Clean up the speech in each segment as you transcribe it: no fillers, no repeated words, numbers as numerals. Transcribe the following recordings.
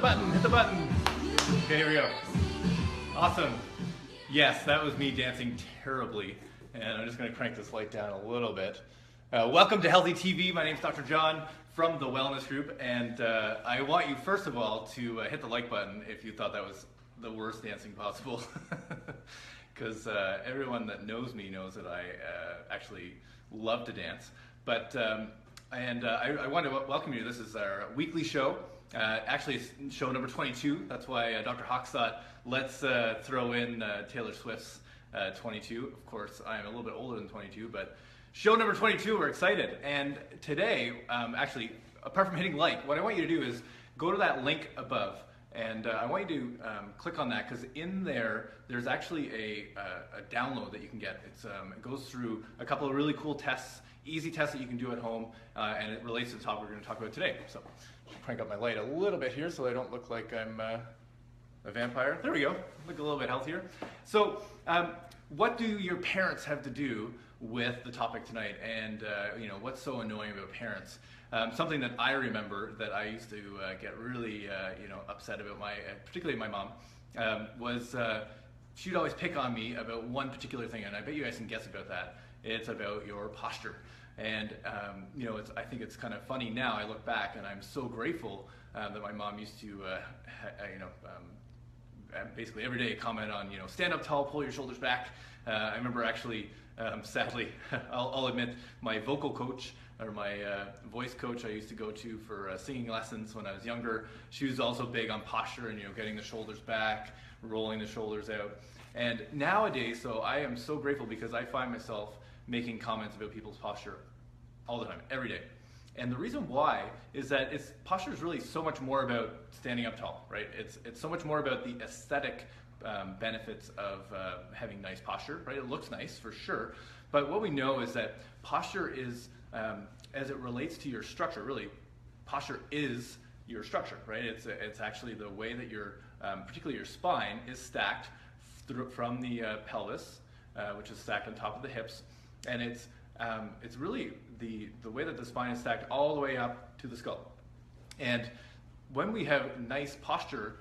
button, hit the button. Okay, here we go. Awesome. Yes, that was me dancing terribly. And I'm just gonna crank this light down a little bit. Welcome to Healthy TV. My name's Dr. John from the Wellness Group. And I want you, first of all, to hit the like button if you thought that was the worst dancing possible. Because everyone that knows me knows that I actually love to dance. But I want to welcome you. This is our weekly show. Actually, it's show number 22. That's why Dr. Hawks thought, let's throw in Taylor Swift's 22. Of course, I'm a little bit older than 22, but show number 22, we're excited. And today, actually, apart from hitting like, what I want you to do is go to that link above. And I want you to click on that, because in there, there's actually a download that you can get. It goes through a couple of really cool tests, easy tests that you can do at home, and it relates to the topic we're going to talk about today. So I'll crank up my light a little bit here so I don't look like I'm a vampire. There we go, look a little bit healthier. So what do your parents have to do with the topic tonight, and what's so annoying about parents? Something that I remember that I used to get really upset about, particularly my mom, was she'd always pick on me about one particular thing, and I bet you guys can guess about that. It's about your posture. And I think it's kind of funny now. I look back and I'm so grateful that my mom used to basically every day comment on, stand up tall, pull your shoulders back. I remember actually, sadly, I'll admit, my vocal coach, or my voice coach I used to go to for singing lessons when I was younger, she was also big on posture and getting the shoulders back, rolling the shoulders out. And nowadays, so I am so grateful, because I find myself making comments about people's posture all the time, every day. And the reason why is that posture is really so much more about standing up tall, right? It's so much more about the aesthetic benefits of having nice posture, right? It looks nice for sure, but what we know is that posture is, as it relates to your structure, really, posture is your structure, right? It's actually the way that your, particularly your spine, is stacked from the pelvis, which is stacked on top of the hips, and it's really the way that the spine is stacked all the way up to the skull. And when we have nice posture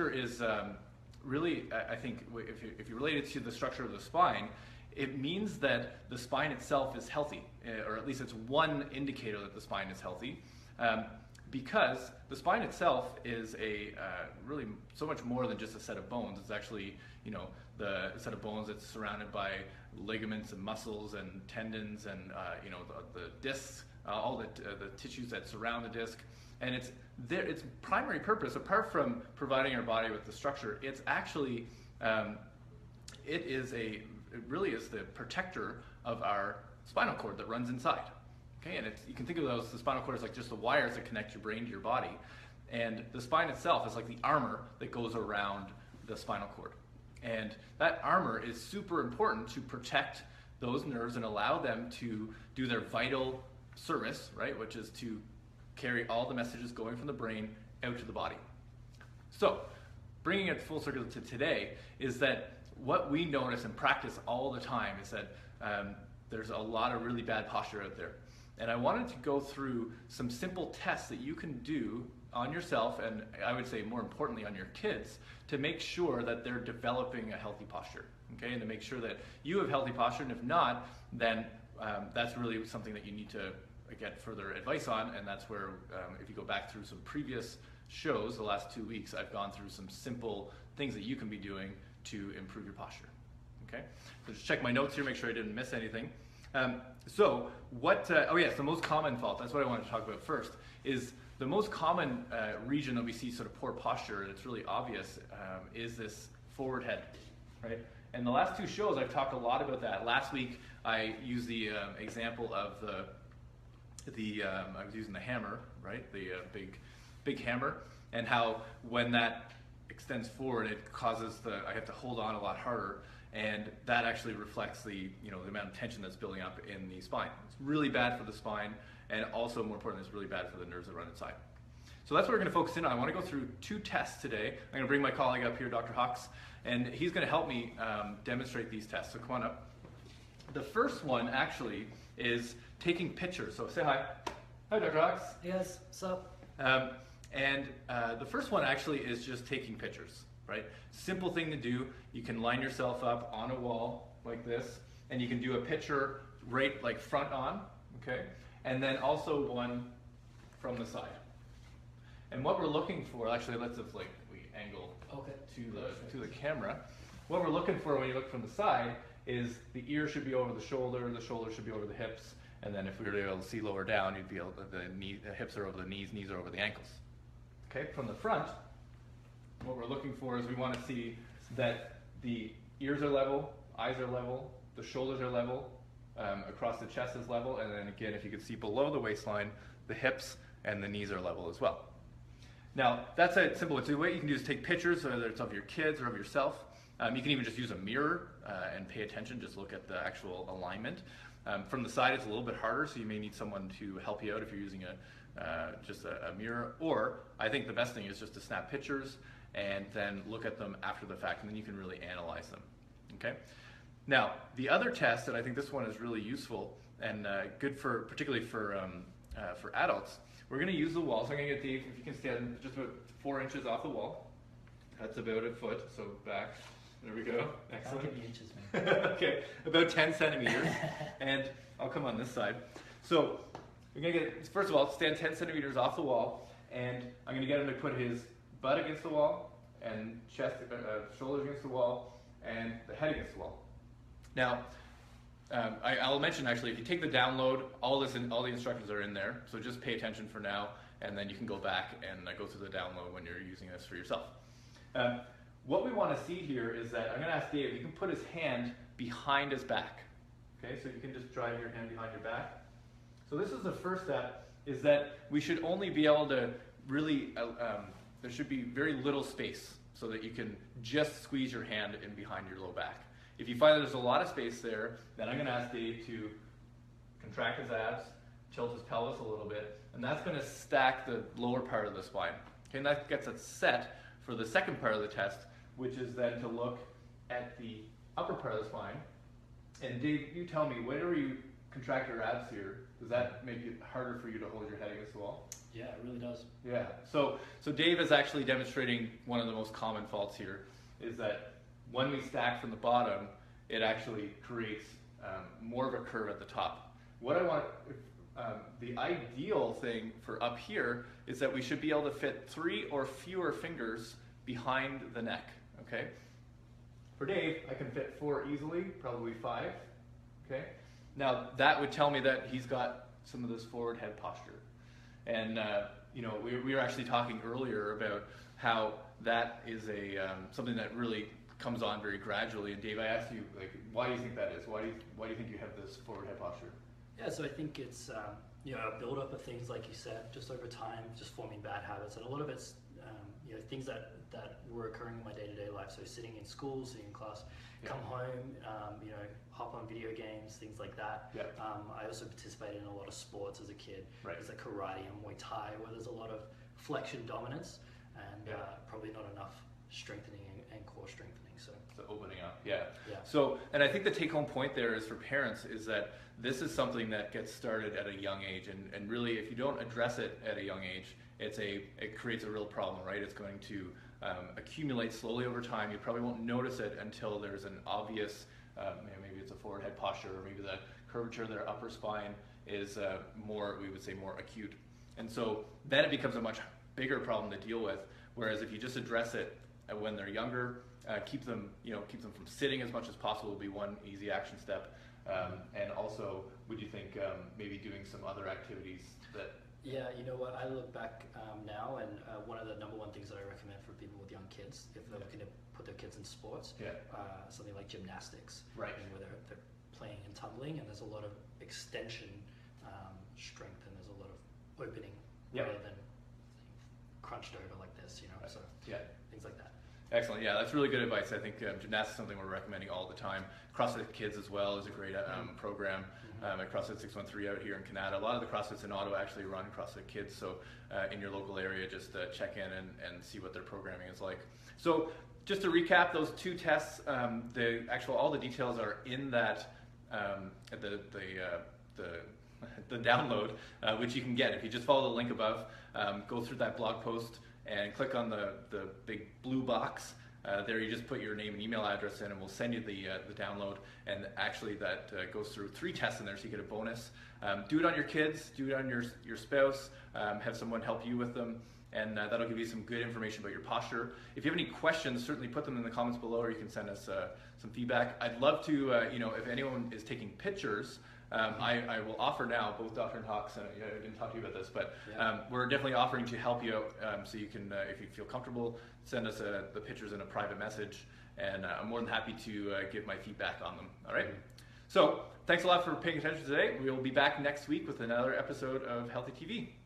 is really, I think, if you relate it to the structure of the spine, it means that the spine itself is healthy, or at least it's one indicator that the spine is healthy, because the spine itself is really so much more than just a set of bones. It's actually, the set of bones that's surrounded by ligaments and muscles and tendons and the discs, all the tissues that surround the disc. And its primary purpose, apart from providing our body with the structure, it's actually it really is the protector of our spinal cord that runs inside. Okay, and you can think of the spinal cord as like just the wires that connect your brain to your body, and the spine itself is like the armor that goes around the spinal cord. And that armor is super important to protect those nerves and allow them to do their vital service, right, which is to carry all the messages going from the brain out to the body. So, bringing it full circle to today is that what we notice and practice all the time is that there's a lot of really bad posture out there. And I wanted to go through some simple tests that you can do on yourself, and I would say more importantly on your kids, to make sure that they're developing a healthy posture, okay? And to make sure that you have healthy posture, and if not, then that's really something that you need to get further advice on, and that's where, if you go back through some previous shows, the last 2 weeks, I've gone through some simple things that you can be doing to improve your posture, okay? So just check my notes here, make sure I didn't miss anything. The most common fault, that's what I wanted to talk about first, is the most common region that we see sort of poor posture, and it's really obvious, is this forward head, right? And the last two shows, I've talked a lot about that. Last week, I used the example of I was using the hammer, right? The big hammer, and how when that extends forward, it causes I have to hold on a lot harder, and that actually reflects the amount of tension that's building up in the spine. It's really bad for the spine, and also more importantly, it's really bad for the nerves that run inside. So that's what we're going to focus in on. I want to go through 2 tests today. I'm going to bring my colleague up here, Dr. Hawks, and he's going to help me demonstrate these tests. So come on up. The first one actually is taking pictures. So say hi. Hi, Dr. Hawks. Yes, what's up? And the first one actually is just taking pictures, right? Simple thing to do. You can line yourself up on a wall like this, and you can do a picture right like front on, okay? And then also one from the side. And what we're looking for, actually, let's just like we angle to the camera. What we're looking for when you look from the side is the ear should be over the shoulder should be over the hips, and then if we were able to see lower down, you'd be able to, the hips are over the knees are over the ankles. Okay, from the front, what we're looking for is we want to see that the ears are level, eyes are level, the shoulders are level, across the chest is level, and then again, if you can see below the waistline, the hips and the knees are level as well. Now, that's a simple one. So the way you can do is take pictures, whether it's of your kids or of yourself. You can even just use a mirror and pay attention, just look at the actual alignment. From the side, it's a little bit harder, so you may need someone to help you out if you're using just a mirror. Or I think the best thing is just to snap pictures and then look at them after the fact, and then you can really analyze them. Okay. Now, the other test, and I think this one is really useful and good for, particularly for adults. We're going to use the wall. So I'm going to get Dave, if you can stand just about 4 inches off the wall. That's about a foot. So back. There we go. Excellent. I'll give you inches, man. Okay, about 10 centimeters. And I'll come on this side. So we're going to get, first of all, stand 10 centimeters off the wall. And I'm going to get him to put his butt against the wall and chest, shoulders against the wall and the head against the wall. Now, I'll mention actually, if you take the download, all the instructions are in there. So just pay attention for now, and then you can go back and go through the download when you're using this for yourself. What we want to see here is that I'm going to ask Dave, you can put his hand behind his back. Okay, so you can just drive your hand behind your back. So this is the first step, is that we should only be able to really, there should be very little space so that you can just squeeze your hand in behind your low back. If you find that there's a lot of space there, then I'm going to ask Dave to contract his abs, tilt his pelvis a little bit, and that's going to stack the lower part of the spine. Okay, and that gets us set for the second part of the test, which is then to look at the upper part of the spine. And Dave, you tell me, whenever you contract your abs here, does that make it harder for you to hold your head against the wall? Yeah, it really does. Yeah, so Dave is actually demonstrating one of the most common faults here, is that when we stack from the bottom, it actually creates more of a curve at the top. What I want, the ideal thing for up here is that we should be able to fit 3 or fewer fingers behind the neck, okay? For Dave, I can fit 4 easily, probably 5, okay? Now, that would tell me that he's got some of this forward head posture. And, you know, we were actually talking earlier about how that is something that really comes on very gradually. And Dave, I asked you, like, why do you think that is? Why do you think you have this forward head posture? Yeah, so I think it's you know, a build up of things like you said, just over time, just forming bad habits, and a lot of it's you know, things that were occurring in my day-to-day life. So sitting in school, sitting in class, come home, you know, hop on video games, things like that. Yeah. I also participated in a lot of sports as a kid. Right. There's like karate and Muay Thai, where there's a lot of flexion dominance and probably not enough strengthening and core strengthening. So opening up, yeah. So, and I think the take-home point there is for parents is that this is something that gets started at a young age, and really, if you don't address it at a young age, it creates a real problem, right? It's going to accumulate slowly over time. You probably won't notice it until there's an obvious, maybe it's a forward head posture, or maybe the curvature of their upper spine is more, we would say, more acute. And so then it becomes a much bigger problem to deal with. Whereas if you just address it when they're younger, keep them from sitting as much as possible would be one easy action step. And also, would you think maybe doing some other activities that? Yeah, you know what, I look back now, and one of the #1 things that I recommend for people with young kids, if they're looking to put their kids in sports, something like gymnastics, right? Where they're playing and tumbling, and there's a lot of extension strength, and there's a lot of opening rather than crunched over like this, you know. Right. So things like that. Excellent. Yeah, that's really good advice. I think gymnastics is something we're recommending all the time. CrossFit Kids as well is a great program at CrossFit 613 out here in Canada. A lot of the CrossFits in Ottawa actually run CrossFit Kids, so in your local area, just check in and see what their programming is like. So just to recap those 2 tests, all the details are in that the the download, which you can get if you just follow the link above. Go through that blog post and click on the big blue box. There you just put your name and email address in, and we'll send you the download. And actually that goes through 3 tests in there, so you get a bonus. Do it on your kids, do it on your spouse, have someone help you with them, and that'll give you some good information about your posture. If you have any questions, certainly put them in the comments below, or you can send us some feedback. I'd love to, if anyone is taking pictures, I will offer now, both Dr. and Hawks, and I didn't talk to you about this, but we're definitely offering to help you out, so you can, if you feel comfortable, send us the pictures in a private message, and I'm more than happy to give my feedback on them. All right? So thanks a lot for paying attention today. We'll be back next week with another episode of Healthy TV.